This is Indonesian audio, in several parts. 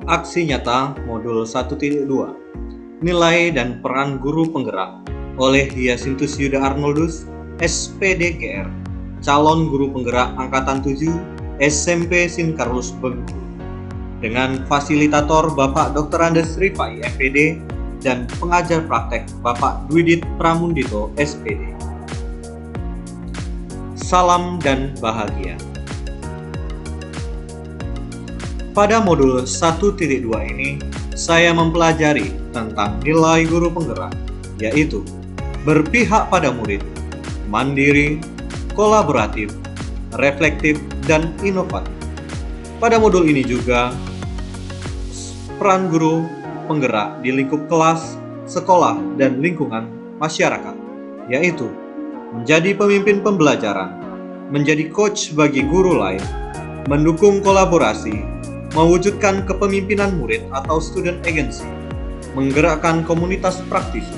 Aksi nyata modul 1.2 Nilai dan peran guru penggerak oleh Hyacinthus Yuda Arnoldus, SPDGR, calon guru penggerak Angkatan 7 SMP Sin Carlos Bengkulu, dengan fasilitator Bapak Dr. Andes Rifai, FPD, dan pengajar praktek Bapak Dwidit Pramundito, SPD. Salam dan bahagia. Pada modul 1.2 ini, saya mempelajari tentang nilai guru penggerak, yaitu berpihak pada murid, mandiri, kolaboratif, reflektif, dan inovatif. Pada modul ini juga, peran guru penggerak di lingkup kelas, sekolah, dan lingkungan masyarakat, yaitu menjadi pemimpin pembelajaran, menjadi coach bagi guru lain, mendukung kolaborasi, mewujudkan kepemimpinan murid atau student agency, menggerakkan komunitas praktisi.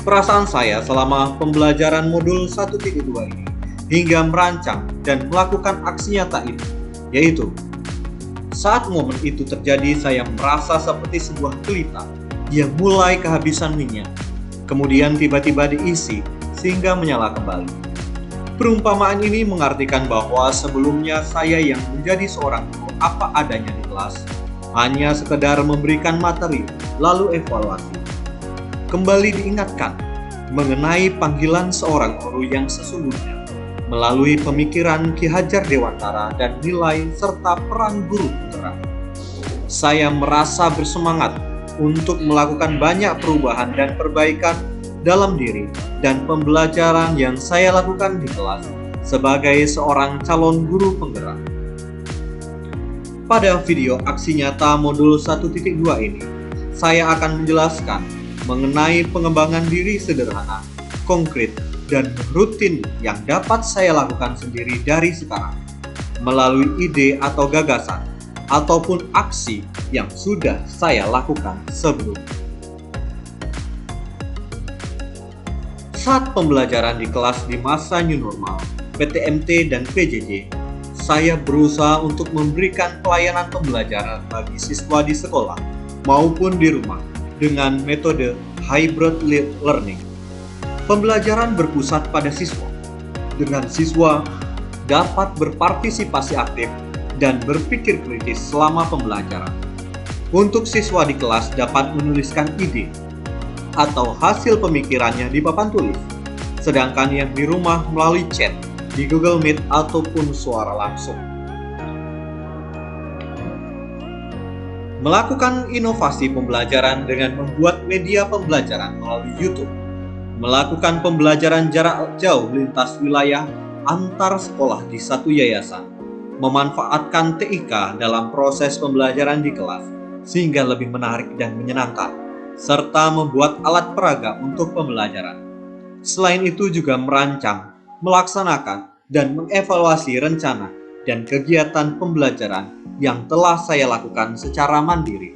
Perasaan saya selama pembelajaran modul 1.2 ini hingga merancang dan melakukan aksi nyata itu, yaitu saat momen itu terjadi saya merasa seperti sebuah pelita yang mulai kehabisan minyak, kemudian tiba-tiba diisi sehingga menyala kembali. Perumpamaan ini mengartikan bahwa sebelumnya saya yang menjadi seorang guru apa adanya di kelas, hanya sekedar memberikan materi lalu evaluasi. Kembali diingatkan mengenai panggilan seorang guru yang sesungguhnya melalui pemikiran Ki Hajar Dewantara dan nilai serta peran guru penggerak. Saya merasa bersemangat untuk melakukan banyak perubahan dan perbaikan dalam diri dan pembelajaran yang saya lakukan di kelas sebagai seorang calon guru penggerak. Pada video aksi nyata modul 1.2 ini, saya akan menjelaskan mengenai pengembangan diri sederhana, konkret, dan rutin yang dapat saya lakukan sendiri dari sekarang, melalui ide atau gagasan, ataupun aksi yang sudah saya lakukan sebelumnya. Saat pembelajaran di kelas di masa new normal, PTMT dan PJJ, saya berusaha untuk memberikan pelayanan pembelajaran bagi siswa di sekolah maupun di rumah dengan metode hybrid learning. Pembelajaran berpusat pada siswa, dengan siswa dapat berpartisipasi aktif dan berpikir kritis selama pembelajaran. Untuk siswa di kelas dapat menuliskan ide atau hasil pemikirannya di papan tulis, sedangkan yang di rumah melalui chat di Google Meet ataupun suara langsung. Melakukan inovasi pembelajaran dengan membuat media pembelajaran melalui YouTube, melakukan pembelajaran jarak jauh lintas wilayah antar sekolah di satu yayasan, memanfaatkan TIK dalam proses pembelajaran di kelas sehingga lebih menarik dan menyenangkan, serta membuat alat peraga untuk pembelajaran. Selain itu juga merancang, melaksanakan, dan mengevaluasi rencana dan kegiatan pembelajaran yang telah saya lakukan secara mandiri.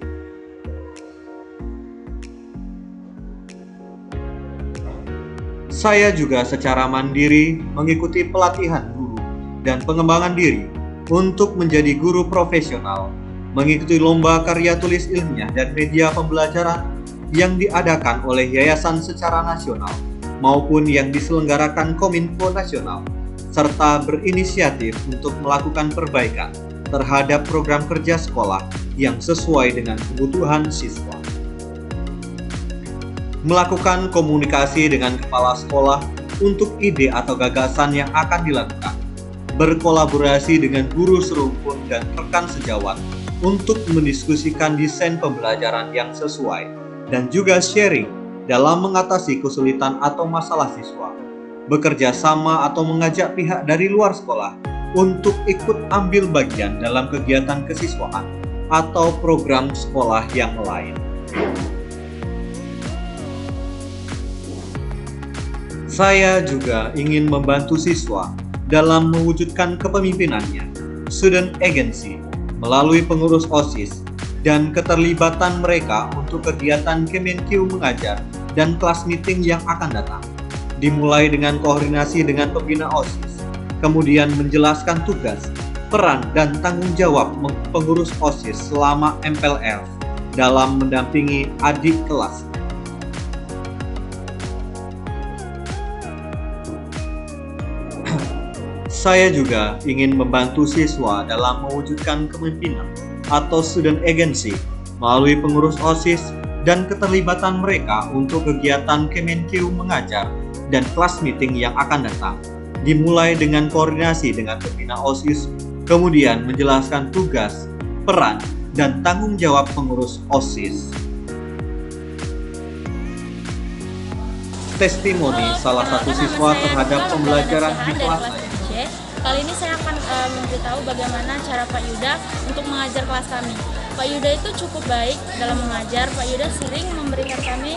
Saya juga secara mandiri mengikuti pelatihan guru dan pengembangan diri untuk menjadi guru profesional, mengikuti lomba karya tulis ilmiah dan media pembelajaran yang diadakan oleh yayasan secara nasional maupun yang diselenggarakan Kominfo nasional, serta berinisiatif untuk melakukan perbaikan terhadap program kerja sekolah yang sesuai dengan kebutuhan siswa. Melakukan komunikasi dengan kepala sekolah untuk ide atau gagasan yang akan dilakukan, berkolaborasi dengan guru serumpun dan rekan sejawat untuk mendiskusikan desain pembelajaran yang sesuai, dan juga sharing dalam mengatasi kesulitan atau masalah siswa, bekerja sama atau mengajak pihak dari luar sekolah untuk ikut ambil bagian dalam kegiatan kesiswaan atau program sekolah yang lain. Saya juga ingin membantu siswa dalam mewujudkan kepemimpinannya, student agency, melalui pengurus OSIS, dan keterlibatan mereka untuk kegiatan Kemenkeu mengajar dan kelas meeting yang akan datang. Dimulai dengan koordinasi dengan pembina OSIS, kemudian menjelaskan tugas, peran dan tanggung jawab pengurus OSIS selama MPLS dalam mendampingi adik kelas. Saya juga ingin membantu siswa dalam mewujudkan kepemimpinan atau student agency melalui pengurus OSIS dan keterlibatan mereka untuk kegiatan Kemenkeu mengajar dan kelas meeting yang akan datang, dimulai dengan koordinasi dengan pembina OSIS, kemudian menjelaskan tugas, peran, dan tanggung jawab pengurus OSIS. Testimoni salah satu siswa terhadap pembelajaran di kelas. Kali ini saya akan memberitahu bagaimana cara Pak Yuda untuk mengajar kelas kami. Pak Yuda itu cukup baik dalam mengajar. Pak Yuda sering memberikan kami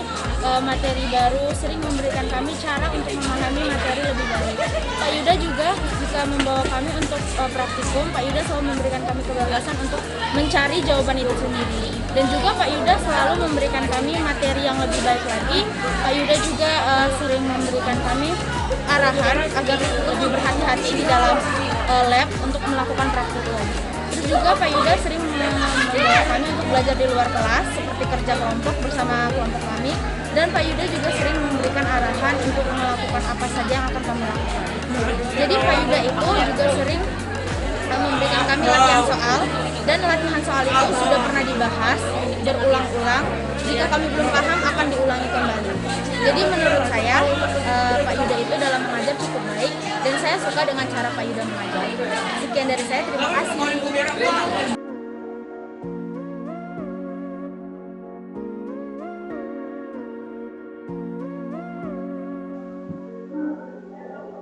materi baru, sering memberikan kami cara untuk memahami materi lebih baik. Pak Yuda juga jika membawa kami untuk praktikum, Pak Yuda selalu memberikan kami kebebasan untuk mencari jawaban itu sendiri. Dan juga Pak Yuda selalu memberikan kami materi yang lebih baik lagi. Pak Yuda juga sering memberikan kami arahan agar lebih berhati-hati di dalam lab untuk melakukan praktikum. Terus juga Pak Yuda sering membawa kami untuk belajar di luar kelas seperti kerja kelompok bersama kelompok kami, dan Pak Yuda juga sering memberikan arahan untuk melakukan apa saja yang akan kami lakukan. Jadi Pak Yuda itu juga sering memberikan kami latihan soal, dan latihan soal itu sudah pernah dibahas berulang-ulang. Jika kami belum paham akan diulangi kembali. Jadi menurut saya Pak Yuda itu dalam mengajar cukup baik, dan saya suka dengan cara Pak Yuda mengajar. Sekian dari saya, terima kasih.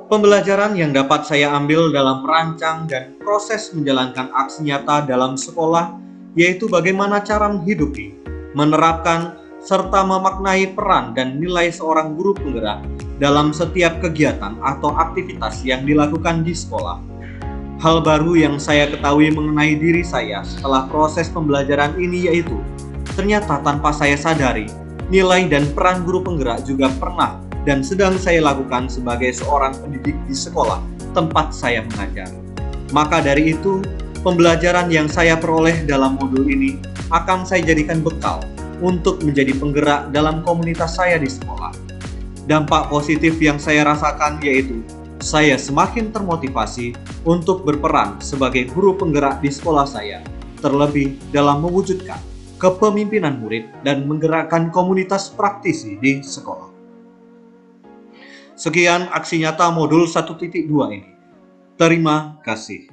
Pembelajaran yang dapat saya ambil dalam merancang dan proses menjalankan aksi nyata dalam sekolah yaitu bagaimana cara menghidupi, menerapkan, serta memaknai peran dan nilai seorang guru penggerak dalam setiap kegiatan atau aktivitas yang dilakukan di sekolah. Hal baru yang saya ketahui mengenai diri saya setelah proses pembelajaran ini yaitu ternyata tanpa saya sadari, nilai dan peran guru penggerak juga pernah dan sedang saya lakukan sebagai seorang pendidik di sekolah tempat saya mengajar. Maka dari itu, pembelajaran yang saya peroleh dalam modul ini akan saya jadikan bekal untuk menjadi penggerak dalam komunitas saya di sekolah. Dampak positif yang saya rasakan yaitu saya semakin termotivasi untuk berperan sebagai guru penggerak di sekolah saya, terlebih dalam mewujudkan kepemimpinan murid dan menggerakkan komunitas praktisi di sekolah. Sekian aksi nyata modul 1.2 ini. Terima kasih.